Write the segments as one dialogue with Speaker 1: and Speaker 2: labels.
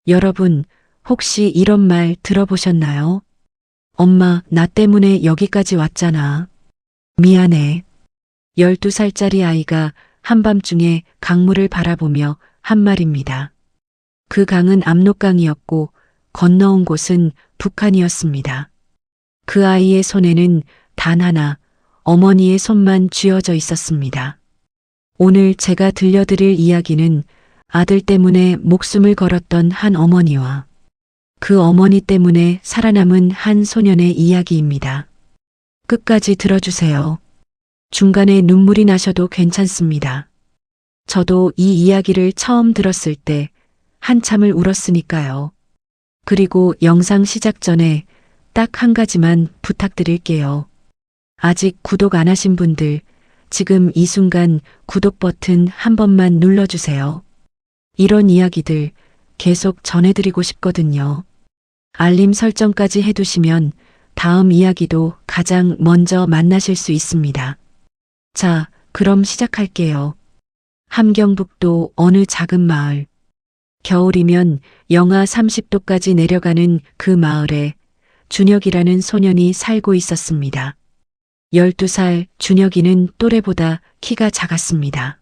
Speaker 1: 여러분, 혹시 이런 말 들어보셨나요? 엄마, 나 때문에 여기까지 왔잖아. 미안해. 12살짜리 아이가 한밤중에 강물을 바라보며 한 말입니다. 그 강은 압록강이었고 건너온 곳은 북한이었습니다. 그 아이의 손에는 단 하나, 어머니의 손만 쥐어져 있었습니다. 오늘 제가 들려드릴 이야기는 아들 때문에 목숨을 걸었던 한 어머니와 그 어머니 때문에 살아남은 한 소년의 이야기입니다. 끝까지 들어주세요. 중간에 눈물이 나셔도 괜찮습니다. 저도 이 이야기를 처음 들었을 때 한참을 울었으니까요. 그리고 영상 시작 전에 딱 한 가지만 부탁드릴게요. 아직 구독 안 하신 분들, 지금 이 순간 구독 버튼 한 번만 눌러주세요. 이런 이야기들 계속 전해드리고 싶거든요. 알림 설정까지 해두시면 다음 이야기도 가장 먼저 만나실 수 있습니다. 자, 그럼 시작할게요. 함경북도 어느 작은 마을. 겨울이면 영하 30도까지 내려가는 그 마을에 준혁이라는 소년이 살고 있었습니다. 12살 준혁이는 또래보다 키가 작았습니다.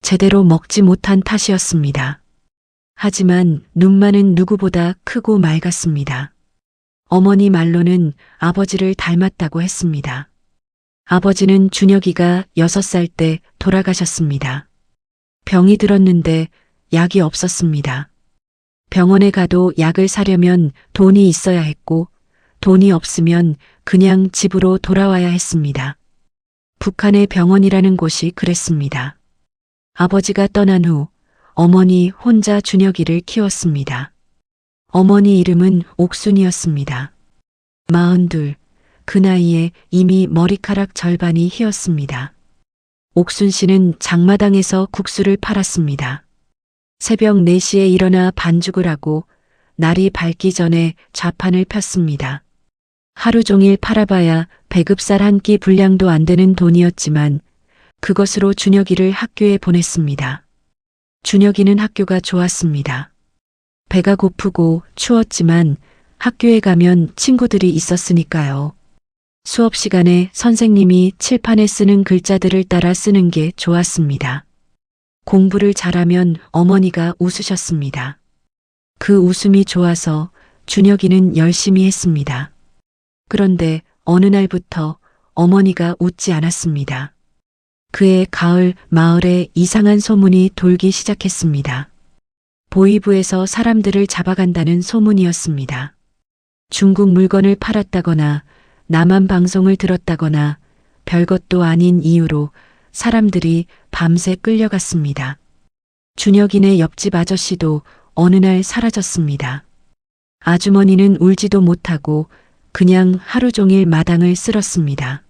Speaker 1: 제대로 먹지 못한 탓이었습니다. 하지만 눈만은 누구보다 크고 맑았습니다. 어머니 말로는 아버지를 닮았다고 했습니다. 아버지는 준혁이가 6살 때 돌아가셨습니다. 병이 들었는데 약이 없었습니다. 병원에 가도 약을 사려면 돈이 있어야 했고 돈이 없으면 그냥 집으로 돌아와야 했습니다. 북한의 병원이라는 곳이 그랬습니다. 아버지가 떠난 후 어머니 혼자 준혁이를 키웠습니다. 어머니 이름은 옥순이었습니다. 42, 그 나이에 이미 머리카락 절반이 휘었습니다. 옥순 씨는 장마당에서 국수를 팔았습니다. 새벽 4시에 일어나 반죽을 하고 날이 밝기 전에 좌판을 폈습니다. 하루 종일 팔아봐야 배급살 한 끼 분량도 안 되는 돈이었지만 그것으로 준혁이를 학교에 보냈습니다. 준혁이는 학교가 좋았습니다. 배가 고프고 추웠지만 학교에 가면 친구들이 있었으니까요. 수업 시간에 선생님이 칠판에 쓰는 글자들을 따라 쓰는 게 좋았습니다. 공부를 잘하면 어머니가 웃으셨습니다. 그 웃음이 좋아서 준혁이는 열심히 했습니다. 그런데 어느 날부터 어머니가 웃지 않았습니다. 그해 가을 마을에 이상한 소문이 돌기 시작했습니다. 보이부에서 사람들을 잡아간다는 소문이었습니다. 중국 물건을 팔았다거나 남한 방송을 들었다거나 별것도 아닌 이유로 사람들이 밤새 끌려갔습니다. 준혁이네 옆집 아저씨도 어느 날 사라졌습니다. 아주머니는 울지도 못하고 그냥 하루 종일 마당을 쓸었습니다.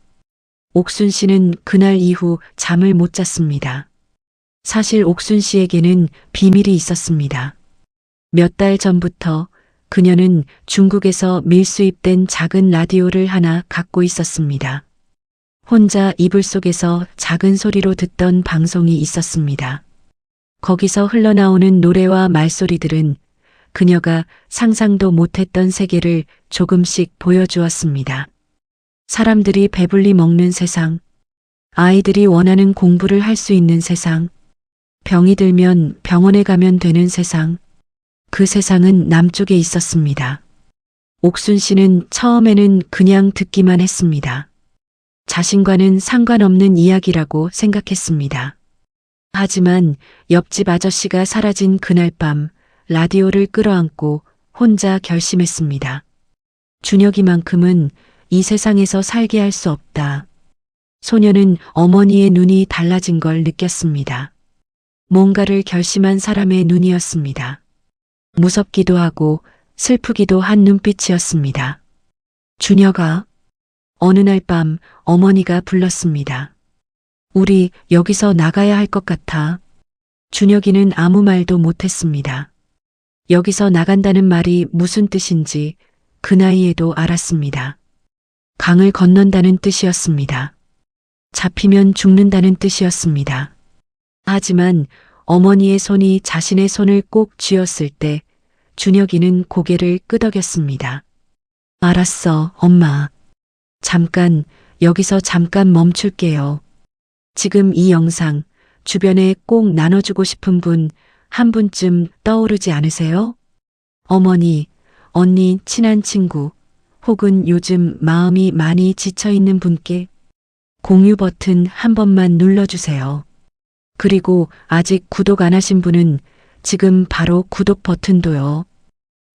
Speaker 1: 옥순 씨는 그날 이후 잠을 못 잤습니다. 사실 옥순 씨에게는 비밀이 있었습니다. 몇 달 전부터 그녀는 중국에서 밀수입된 작은 라디오를 하나 갖고 있었습니다. 혼자 이불 속에서 작은 소리로 듣던 방송이 있었습니다. 거기서 흘러나오는 노래와 말소리들은 그녀가 상상도 못했던 세계를 조금씩 보여주었습니다. 사람들이 배불리 먹는 세상, 아이들이 원하는 공부를 할 수 있는 세상, 병이 들면 병원에 가면 되는 세상, 그 세상은 남쪽에 있었습니다. 옥순 씨는 처음에는 그냥 듣기만 했습니다. 자신과는 상관없는 이야기라고 생각했습니다. 하지만 옆집 아저씨가 사라진 그날 밤 라디오를 끌어안고 혼자 결심했습니다. 준혁이만큼은 이 세상에서 살게 할 수 없다. 소녀는 어머니의 눈이 달라진 걸 느꼈습니다. 뭔가를 결심한 사람의 눈이었습니다. 무섭기도 하고 슬프기도 한 눈빛이었습니다. 준혁아. 어느 날 밤 어머니가 불렀습니다. 우리 여기서 나가야 할 것 같아. 준혁이는 아무 말도 못했습니다. 여기서 나간다는 말이 무슨 뜻인지 그 나이에도 알았습니다. 강을 건넌다는 뜻이었습니다. 잡히면 죽는다는 뜻이었습니다. 하지만 어머니의 손이 자신의 손을 꼭 쥐었을 때 준혁이는 고개를 끄덕였습니다. 알았어, 엄마. 잠깐, 여기서 잠깐 멈출게요. 지금 이 영상 주변에 꼭 나눠주고 싶은 분 한 분쯤 떠오르지 않으세요? 어머니, 언니, 친한 친구, 혹은 요즘 마음이 많이 지쳐있는 분께 공유 버튼 한 번만 눌러주세요. 그리고 아직 구독 안 하신 분은 지금 바로 구독 버튼도요.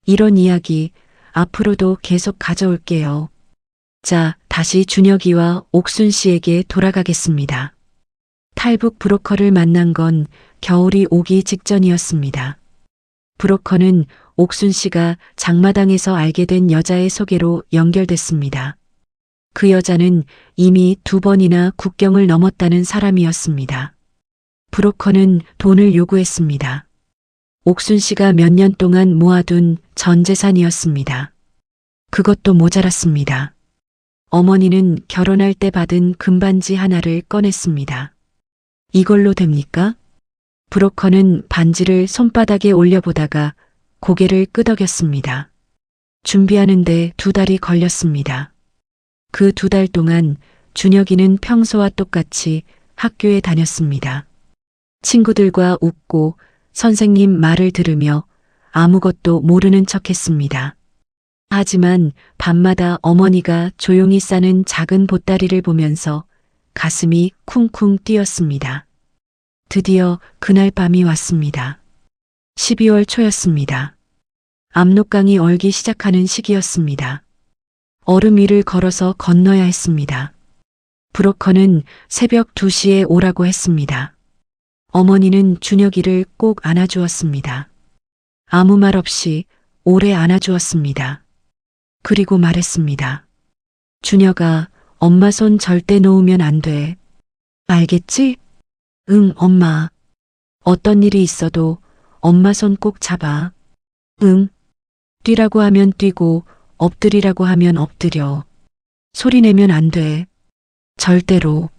Speaker 1: 이런 이야기 앞으로도 계속 가져올게요. 자, 다시 준혁이와 옥순 씨에게 돌아가겠습니다. 탈북 브로커를 만난 건 겨울이 오기 직전이었습니다. 브로커는 옥순 씨가 장마당에서 알게 된 여자의 소개로 연결됐습니다. 그 여자는 이미 2번이나 국경을 넘었다는 사람이었습니다. 브로커는 돈을 요구했습니다. 옥순 씨가 몇 년 동안 모아둔 전 재산이었습니다. 그것도 모자랐습니다. 어머니는 결혼할 때 받은 금반지 하나를 꺼냈습니다. 이걸로 됩니까? 브로커는 반지를 손바닥에 올려보다가 고개를 끄덕였습니다. 준비하는데 2달이 걸렸습니다. 그 2달 동안 준혁이는 평소와 똑같이 학교에 다녔습니다. 친구들과 웃고 선생님 말을 들으며 아무것도 모르는 척했습니다. 하지만 밤마다 어머니가 조용히 싸는 작은 보따리를 보면서 가슴이 쿵쿵 뛰었습니다. 드디어 그날 밤이 왔습니다. 12월 초였습니다. 압록강이 얼기 시작하는 시기였습니다. 얼음 위를 걸어서 건너야 했습니다. 브로커는 새벽 2시에 오라고 했습니다. 어머니는 준혁이를 꼭 안아주었습니다. 아무 말 없이 오래 안아주었습니다. 그리고 말했습니다. 준혁아, 엄마 손 절대 놓으면 안 돼. 알겠지? 응, 엄마. 어떤 일이 있어도 엄마 손 꼭 잡아. 응. 뛰라고 하면 뛰고 엎드리라고 하면 엎드려. 소리 내면 안 돼. 절대로.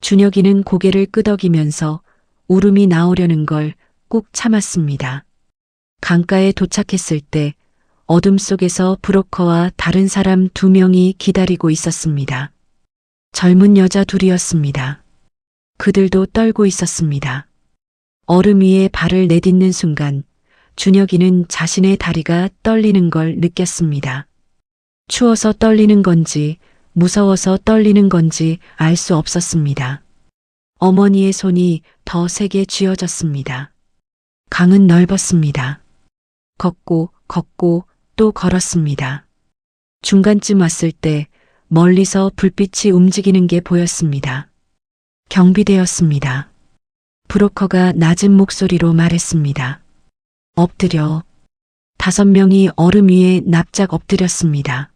Speaker 1: 준혁이는 고개를 끄덕이면서 울음이 나오려는 걸 꾹 참았습니다. 강가에 도착했을 때 어둠 속에서 브로커와 다른 사람 2명이 기다리고 있었습니다. 젊은 여자 2이었습니다. 그들도 떨고 있었습니다. 얼음 위에 발을 내딛는 순간 준혁이는 자신의 다리가 떨리는 걸 느꼈습니다. 추워서 떨리는 건지 무서워서 떨리는 건지 알 수 없었습니다. 어머니의 손이 더 세게 쥐어졌습니다. 강은 넓었습니다. 걷고 또 걸었습니다. 중간쯤 왔을 때 멀리서 불빛이 움직이는 게 보였습니다. 경비대였습니다. 브로커가 낮은 목소리로 말했습니다. 엎드려. 5명이 얼음 위에 납작 엎드렸습니다.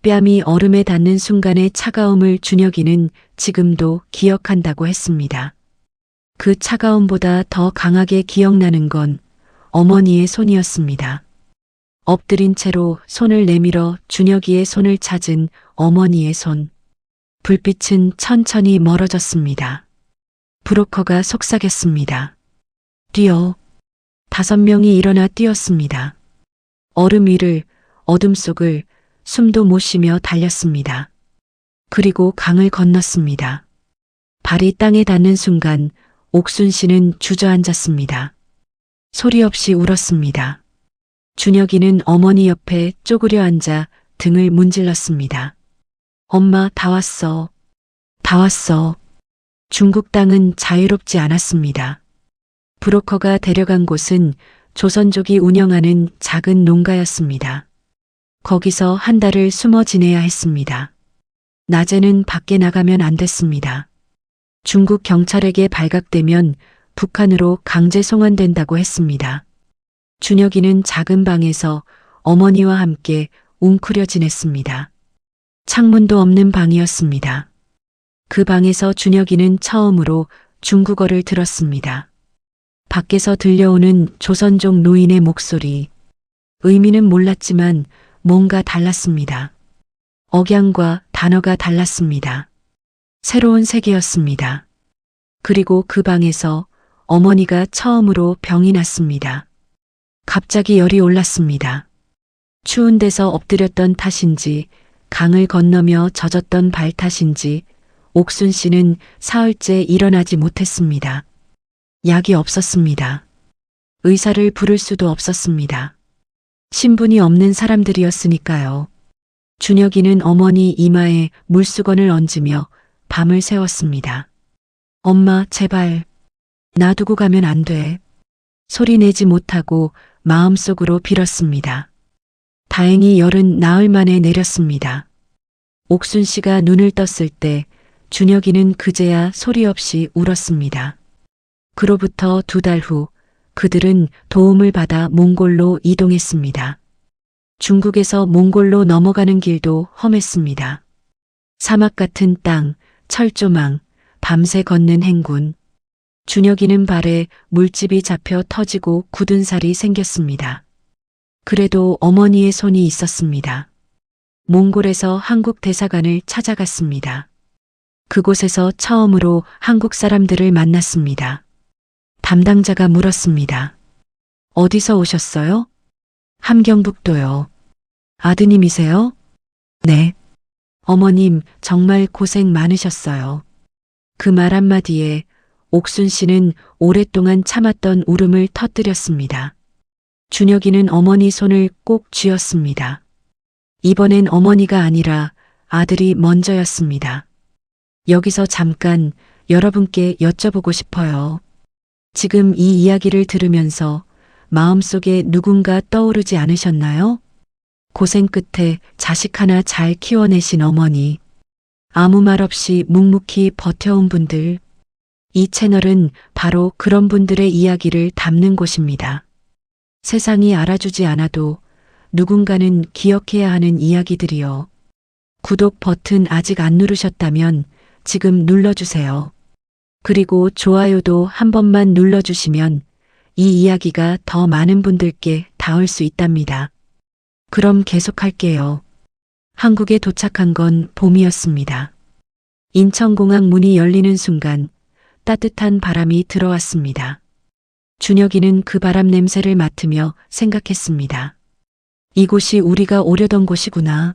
Speaker 1: 뺨이 얼음에 닿는 순간의 차가움을 준혁이는 지금도 기억한다고 했습니다. 그 차가움보다 더 강하게 기억나는 건 어머니의 손이었습니다. 엎드린 채로 손을 내밀어 준혁이의 손을 찾은 어머니의 손. 불빛은 천천히 멀어졌습니다. 브로커가 속삭였습니다. 뛰어. 5명이 일어나 뛰었습니다. 얼음 위를, 어둠 속을 숨도 못 쉬며 달렸습니다. 그리고 강을 건넜습니다. 발이 땅에 닿는 순간 옥순 씨는 주저앉았습니다. 소리 없이 울었습니다. 준혁이는 어머니 옆에 쪼그려 앉아 등을 문질렀습니다. 엄마, 다 왔어. 다 왔어. 중국 땅은 자유롭지 않았습니다. 브로커가 데려간 곳은 조선족이 운영하는 작은 농가였습니다. 거기서 한 달을 숨어 지내야 했습니다. 낮에는 밖에 나가면 안 됐습니다. 중국 경찰에게 발각되면 북한으로 강제 송환된다고 했습니다. 준혁이는 작은 방에서 어머니와 함께 웅크려 지냈습니다. 창문도 없는 방이었습니다. 그 방에서 준혁이는 처음으로 중국어를 들었습니다. 밖에서 들려오는 조선족 노인의 목소리. 의미는 몰랐지만 뭔가 달랐습니다. 억양과 단어가 달랐습니다. 새로운 세계였습니다. 그리고 그 방에서 어머니가 처음으로 병이 났습니다. 갑자기 열이 올랐습니다. 추운 데서 엎드렸던 탓인지 강을 건너며 젖었던 발 탓인지 옥순 씨는 사흘째 일어나지 못했습니다. 약이 없었습니다. 의사를 부를 수도 없었습니다. 신분이 없는 사람들이었으니까요. 준혁이는 어머니 이마에 물수건을 얹으며 밤을 새웠습니다. 엄마, 제발. 놔두고 가면 안 돼. 소리 내지 못하고 마음속으로 빌었습니다. 다행히 열은 나흘 만에 내렸습니다. 옥순 씨가 눈을 떴을 때 준혁이는 그제야 소리 없이 울었습니다. 그로부터 2달 후 그들은 도움을 받아 몽골로 이동했습니다. 중국에서 몽골로 넘어가는 길도 험했습니다. 사막 같은 땅, 철조망, 밤새 걷는 행군. 준혁이는 발에 물집이 잡혀 터지고 굳은 살이 생겼습니다. 그래도 어머니의 손이 있었습니다. 몽골에서 한국 대사관을 찾아갔습니다. 그곳에서 처음으로 한국 사람들을 만났습니다. 담당자가 물었습니다. 어디서 오셨어요? 함경북도요. 아드님이세요? 네. 어머님, 정말 고생 많으셨어요. 그 말 한마디에 옥순 씨는 오랫동안 참았던 울음을 터뜨렸습니다. 준혁이는 어머니 손을 꼭 쥐었습니다. 이번엔 어머니가 아니라 아들이 먼저였습니다. 여기서 잠깐 여러분께 여쭤보고 싶어요. 지금 이 이야기를 들으면서 마음속에 누군가 떠오르지 않으셨나요? 고생 끝에 자식 하나 잘 키워내신 어머니. 아무 말 없이 묵묵히 버텨온 분들. 이 채널은 바로 그런 분들의 이야기를 담는 곳입니다. 세상이 알아주지 않아도 누군가는 기억해야 하는 이야기들이요. 구독 버튼 아직 안 누르셨다면 지금 눌러주세요. 그리고 좋아요도 한 번만 눌러주시면 이 이야기가 더 많은 분들께 닿을 수 있답니다. 그럼 계속할게요. 한국에 도착한 건 봄이었습니다. 인천공항 문이 열리는 순간 따뜻한 바람이 들어왔습니다. 준혁이는 그 바람 냄새를 맡으며 생각했습니다. 이곳이 우리가 오려던 곳이구나.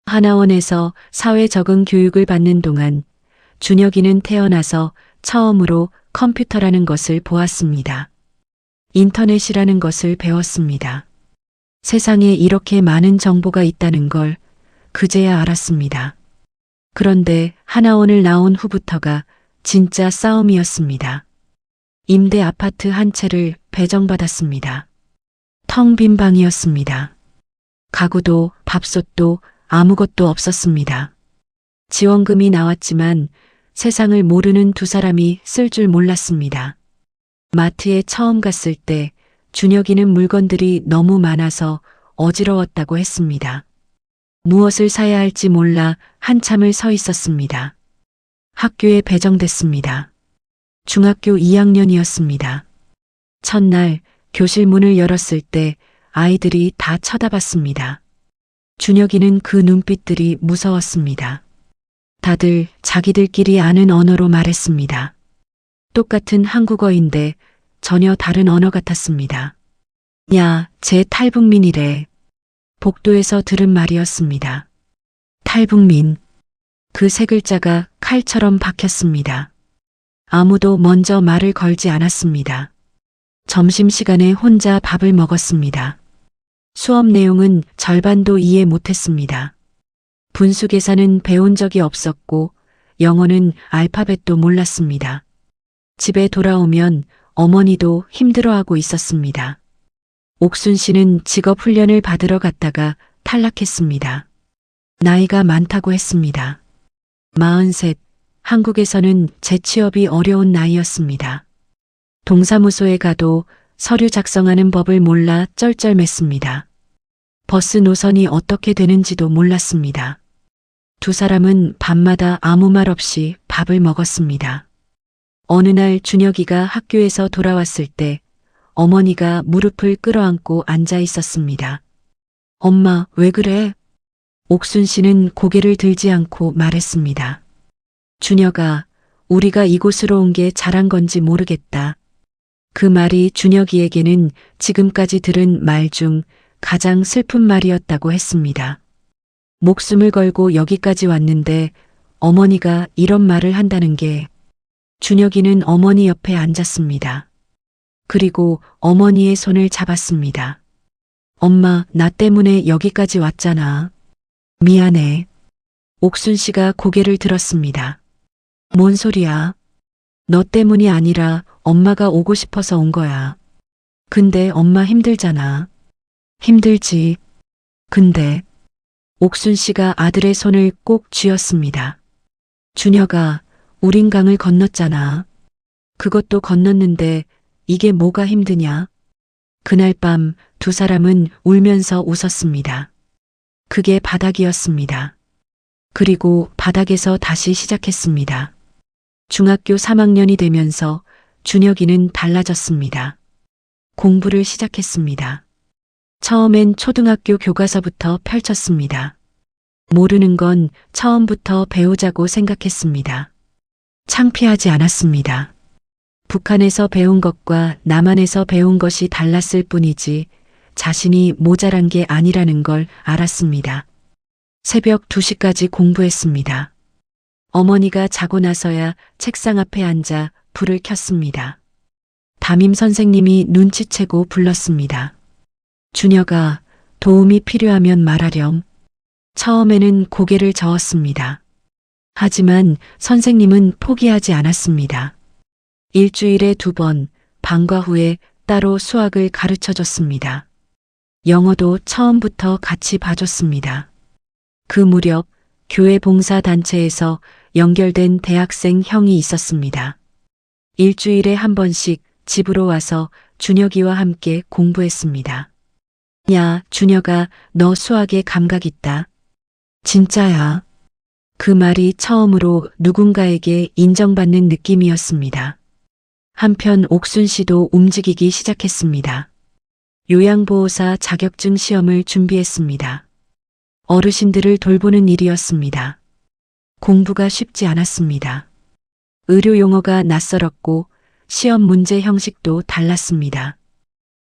Speaker 1: 하나원에서 사회 적응 교육을 받는 동안 준혁이는 태어나서 처음으로 컴퓨터라는 것을 보았습니다. 인터넷이라는 것을 배웠습니다. 세상에 이렇게 많은 정보가 있다는 걸 그제야 알았습니다. 그런데 하나원을 나온 후부터가 진짜 싸움이었습니다. 임대 아파트 한 채를 배정받았습니다. 텅 빈 방이었습니다. 가구도 밥솥도 아무것도 없었습니다. 지원금이 나왔지만 세상을 모르는 두 사람이 쓸 줄 몰랐습니다. 마트에 처음 갔을 때 준혁이는 물건들이 너무 많아서 어지러웠다고 했습니다. 무엇을 사야 할지 몰라 한참을 서 있었습니다. 학교에 배정됐습니다. 중학교 2학년이었습니다. 첫날 교실 문을 열었을 때 아이들이 다 쳐다봤습니다. 준혁이는 그 눈빛들이 무서웠습니다. 다들 자기들끼리 아는 언어로 말했습니다. 똑같은 한국어인데 전혀 다른 언어 같았습니다. 야, 쟤 탈북민이래. 복도에서 들은 말이었습니다. 탈북민. 그 세 글자가 칼처럼 박혔습니다. 아무도 먼저 말을 걸지 않았습니다. 점심시간에 혼자 밥을 먹었습니다. 수업 내용은 절반도 이해 못했습니다. 분수 계산은 배운 적이 없었고 영어는 알파벳도 몰랐습니다. 집에 돌아오면 어머니도 힘들어하고 있었습니다. 옥순 씨는 직업 훈련을 받으러 갔다가 탈락했습니다. 나이가 많다고 했습니다. 43, 한국에서는 재취업이 어려운 나이였습니다. 동사무소에 가도 서류 작성하는 법을 몰라 쩔쩔맸습니다. 버스 노선이 어떻게 되는지도 몰랐습니다. 두 사람은 밤마다 아무 말 없이 밥을 먹었습니다. 어느 날 준혁이가 학교에서 돌아왔을 때 어머니가 무릎을 끌어안고 앉아 있었습니다. 엄마, 왜 그래? 옥순 씨는 고개를 들지 않고 말했습니다. 준혁아, 우리가 이곳으로 온 게 잘한 건지 모르겠다. 그 말이 준혁이에게는 지금까지 들은 말 중 가장 슬픈 말이었다고 했습니다. 목숨을 걸고 여기까지 왔는데 어머니가 이런 말을 한다는 게. 준혁이는 어머니 옆에 앉았습니다. 그리고 어머니의 손을 잡았습니다. 엄마, 나 때문에 여기까지 왔잖아. 미안해. 옥순 씨가 고개를 들었습니다. 뭔 소리야? 너 때문이 아니라 엄마가 오고 싶어서 온 거야. 근데 엄마 힘들잖아. 힘들지. 근데 옥순 씨가 아들의 손을 꼭 쥐었습니다. 준혁아, 우린 강을 건넜잖아. 그것도 건넜는데 이게 뭐가 힘드냐? 그날 밤 두 사람은 울면서 웃었습니다. 그게 바닥이었습니다. 그리고 바닥에서 다시 시작했습니다. 중학교 3학년이 되면서 준혁이는 달라졌습니다. 공부를 시작했습니다. 처음엔 초등학교 교과서부터 펼쳤습니다. 모르는 건 처음부터 배우자고 생각했습니다. 창피하지 않았습니다. 북한에서 배운 것과 남한에서 배운 것이 달랐을 뿐이지 자신이 모자란 게 아니라는 걸 알았습니다. 새벽 2시까지 공부했습니다. 어머니가 자고 나서야 책상 앞에 앉아 불을 켰습니다. 담임 선생님이 눈치채고 불렀습니다. 준혁아, 도움이 필요하면 말하렴. 처음에는 고개를 저었습니다. 하지만 선생님은 포기하지 않았습니다. 일주일에 2번, 방과 후에 따로 수학을 가르쳐 줬습니다. 영어도 처음부터 같이 봐줬습니다. 그 무렵 교회 봉사단체에서 연결된 대학생 형이 있었습니다. 일주일에 1번씩 집으로 와서 준혁이와 함께 공부했습니다. 야, 준혁아, 너 수학에 감각 있다. 진짜야. 그 말이 처음으로 누군가에게 인정받는 느낌이었습니다. 한편 옥순 씨도 움직이기 시작했습니다. 요양보호사 자격증 시험을 준비했습니다. 어르신들을 돌보는 일이었습니다. 공부가 쉽지 않았습니다. 의료 용어가 낯설었고 시험 문제 형식도 달랐습니다.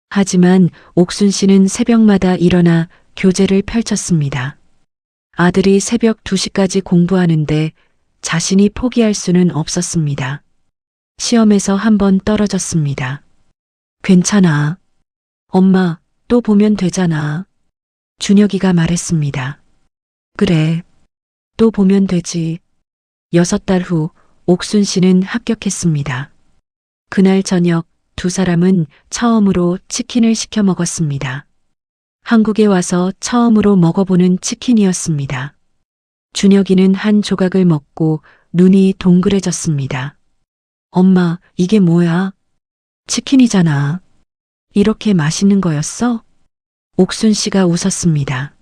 Speaker 1: 하지만 옥순 씨는 새벽마다 일어나 교재를 펼쳤습니다. 아들이 새벽 2시까지 공부하는데 자신이 포기할 수는 없었습니다. 시험에서 1번 떨어졌습니다. 괜찮아. 엄마, 또 보면 되잖아. 준혁이가 말했습니다. 그래, 또 보면 되지. 6달 후 옥순 씨는 합격했습니다. 그날 저녁 두 사람은 처음으로 치킨을 시켜 먹었습니다. 한국에 와서 처음으로 먹어보는 치킨이었습니다. 준혁이는 한 조각을 먹고 눈이 동그래졌습니다. 엄마, 이게 뭐야? 치킨이잖아. 이렇게 맛있는 거였어? 옥순 씨가 웃었습니다.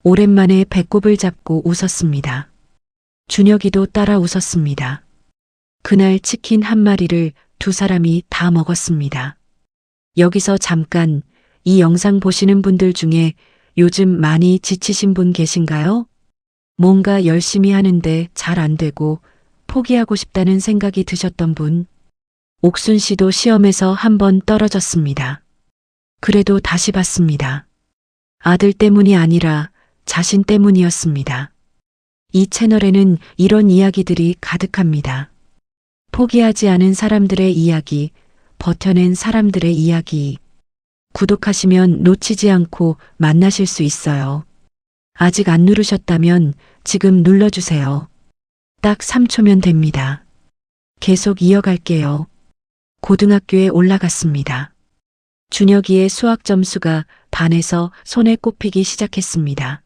Speaker 1: 오랜만에 배꼽을 잡고 웃었습니다. 준혁이도 따라 웃었습니다. 그날 치킨 한 마리를 두 사람이 다 먹었습니다. 여기서 잠깐 이 영상 보시는 분들 중에 요즘 많이 지치신 분 계신가요? 뭔가 열심히 하는데 잘 안 되고 포기하고 싶다는 생각이 드셨던 분? 옥순 씨도 시험에서 1번 떨어졌습니다. 그래도 다시 봤습니다. 아들 때문이 아니라 자신 때문이었습니다. 이 채널에는 이런 이야기들이 가득합니다. 포기하지 않은 사람들의 이야기, 버텨낸 사람들의 이야기. 구독하시면 놓치지 않고 만나실 수 있어요. 아직 안 누르셨다면 지금 눌러주세요. 딱 3초면 됩니다. 계속 이어갈게요. 고등학교에 올라갔습니다. 준혁이의 수학 점수가 반에서 손에 꼽히기 시작했습니다.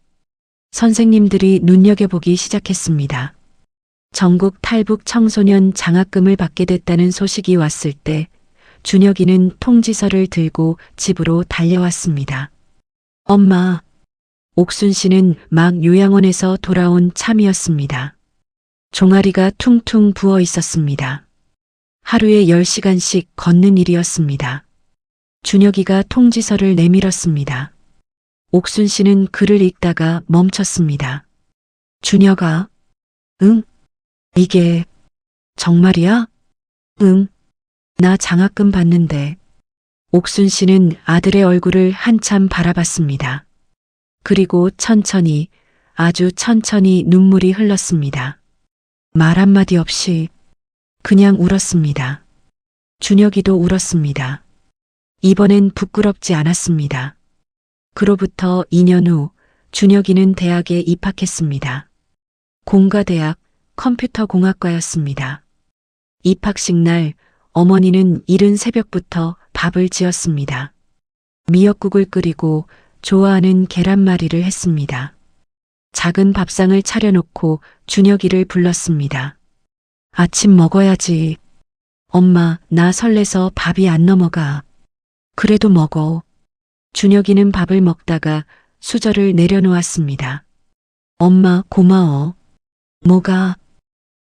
Speaker 1: 선생님들이 눈여겨보기 시작했습니다. 전국 탈북 청소년 장학금을 받게 됐다는 소식이 왔을 때 준혁이는 통지서를 들고 집으로 달려왔습니다. 엄마, 옥순 씨는 막 요양원에서 돌아온 참이었습니다. 종아리가 퉁퉁 부어 있었습니다. 하루에 10시간씩 걷는 일이었습니다. 준혁이가 통지서를 내밀었습니다. 옥순 씨는 글을 읽다가 멈췄습니다. 준혁아, 응? 이게 정말이야? 응. 나 장학금 받는데. 옥순 씨는 아들의 얼굴을 한참 바라봤습니다. 그리고 천천히, 아주 천천히 눈물이 흘렀습니다. 말 한마디 없이 그냥 울었습니다. 준혁이도 울었습니다. 이번엔 부끄럽지 않았습니다. 그로부터 2년 후 준혁이는 대학에 입학했습니다. 공과대학 컴퓨터공학과였습니다. 입학식 날 어머니는 이른 새벽부터 밥을 지었습니다. 미역국을 끓이고 좋아하는 계란말이를 했습니다. 작은 밥상을 차려놓고 준혁이를 불렀습니다. 아침 먹어야지. 엄마, 나 설레서 밥이 안 넘어가. 그래도 먹어. 준혁이는 밥을 먹다가 수저를 내려놓았습니다. 엄마, 고마워. 뭐가?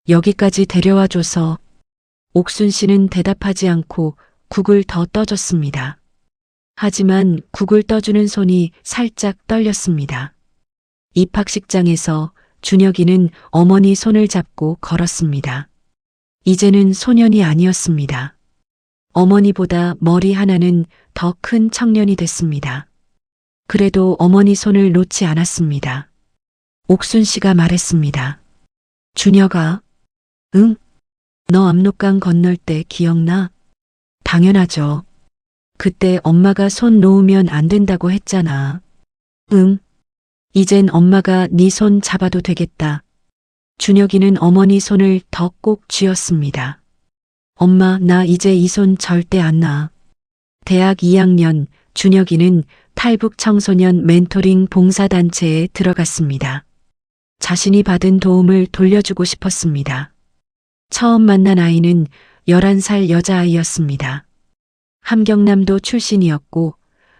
Speaker 1: 여기까지 데려와줘서. 옥순 씨는 대답하지 않고 국을 더 떠줬습니다. 하지만 국을 떠주는 손이 살짝 떨렸습니다. 입학식장에서 준혁이는 어머니 손을 잡고 걸었습니다. 이제는 소년이 아니었습니다. 어머니보다 머리 하나는 더 큰 청년이 됐습니다. 그래도 어머니 손을 놓지 않았습니다. 옥순 씨가 말했습니다. 준혁아, 응? 너 압록강 건널 때 기억나? 당연하죠. 그때 엄마가 손 놓으면 안 된다고 했잖아. 응. 이젠 엄마가 네 손 잡아도 되겠다. 준혁이는 어머니 손을 더 꼭 쥐었습니다. 엄마, 나 이제 이 손 절대 안 놔. 대학 2학년 준혁이는 탈북 청소년 멘토링 봉사단체에 들어갔습니다. 자신이 받은 도움을 돌려주고 싶었습니다. 처음 만난 아이는 11살 여자아이였습니다. 함경남도 출신이었고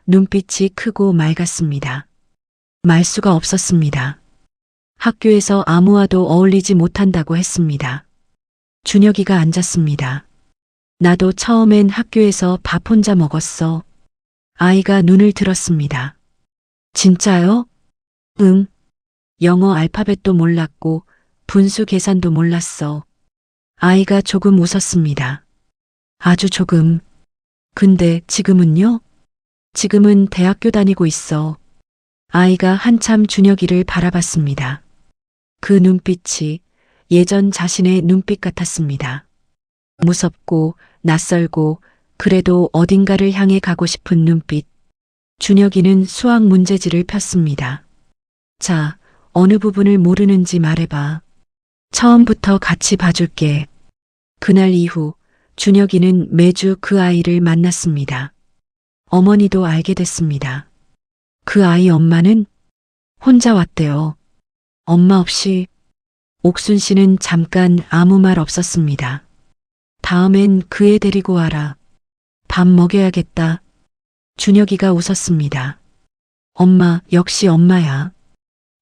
Speaker 1: 눈빛이 크고 맑았습니다. 말수가 없었습니다. 학교에서 아무와도 어울리지 못한다고 했습니다. 준혁이가 앉았습니다. 나도 처음엔 학교에서 밥 혼자 먹었어. 아이가 눈을 들었습니다. 진짜요? 응. 영어 알파벳도 몰랐고 분수 계산도 몰랐어. 아이가 조금 웃었습니다. 아주 조금. 근데 지금은요? 지금은 대학교 다니고 있어. 아이가 한참 준혁이를 바라봤습니다. 그 눈빛이 예전 자신의 눈빛 같았습니다. 무섭고 낯설고 그래도 어딘가를 향해 가고 싶은 눈빛. 준혁이는 수학 문제지를 폈습니다. 자, 어느 부분을 모르는지 말해봐. 처음부터 같이 봐줄게. 그날 이후 준혁이는 매주 그 아이를 만났습니다. 어머니도 알게 됐습니다. 그 아이 엄마는 혼자 왔대요. 엄마 없이. 옥순 씨는 잠깐 아무 말 없었습니다. 다음엔 그 애 데리고 와라. 밥 먹여야겠다. 준혁이가 웃었습니다. 엄마, 역시 엄마야.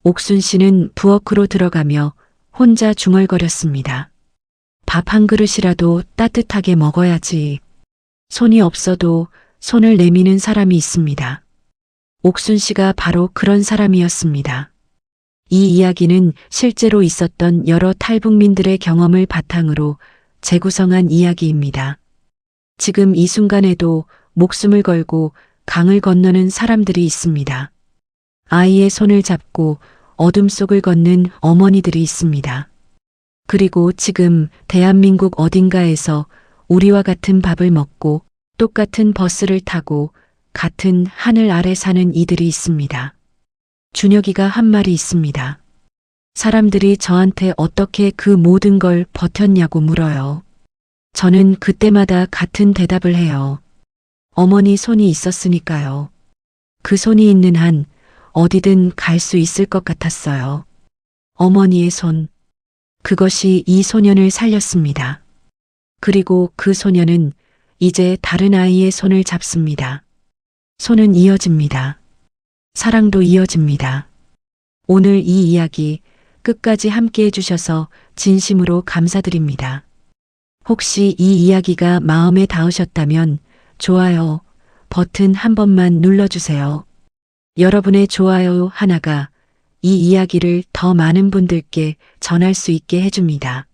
Speaker 1: 옥순 씨는 부엌으로 들어가며 혼자 중얼거렸습니다. 밥 한 그릇이라도 따뜻하게 먹어야지. 손이 없어도 손을 내미는 사람이 있습니다. 옥순 씨가 바로 그런 사람이었습니다. 이 이야기는 실제로 있었던 여러 탈북민들의 경험을 바탕으로 재구성한 이야기입니다. 지금 이 순간에도 목숨을 걸고 강을 건너는 사람들이 있습니다. 아이의 손을 잡고 어둠 속을 걷는 어머니들이 있습니다. 그리고 지금 대한민국 어딘가에서 우리와 같은 밥을 먹고 똑같은 버스를 타고 같은 하늘 아래 사는 이들이 있습니다. 준혁이가 한 말이 있습니다. 사람들이 저한테 어떻게 그 모든 걸 버텼냐고 물어요. 저는 그때마다 같은 대답을 해요. 어머니 손이 있었으니까요. 그 손이 있는 한 어디든 갈 수 있을 것 같았어요. 어머니의 손. 그것이 이 소년을 살렸습니다. 그리고 그 소년은 이제 다른 아이의 손을 잡습니다. 손은 이어집니다. 사랑도 이어집니다. 오늘 이 이야기 끝까지 함께 해주셔서 진심으로 감사드립니다. 혹시 이 이야기가 마음에 닿으셨다면 좋아요 버튼 한 번만 눌러주세요. 여러분의 좋아요 하나가 이 이야기를 더 많은 분들께 전할 수 있게 해줍니다.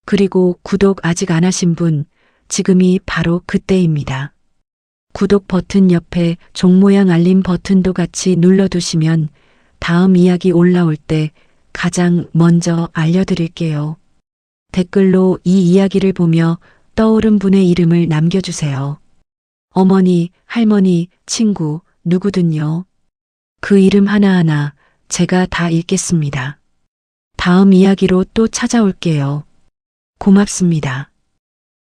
Speaker 1: 그리고 구독 아직 안 하신 분 지금이 바로 그때입니다. 구독 버튼 옆에 종 모양 알림 버튼도 같이 눌러두시면 다음 이야기 올라올 때 가장 먼저 알려드릴게요. 댓글로 이 이야기를 보며 떠오른 분의 이름을 남겨주세요. 어머니, 할머니, 친구, 누구든요. 그 이름 하나하나 제가 다 읽겠습니다. 다음 이야기로 또 찾아올게요. 고맙습니다.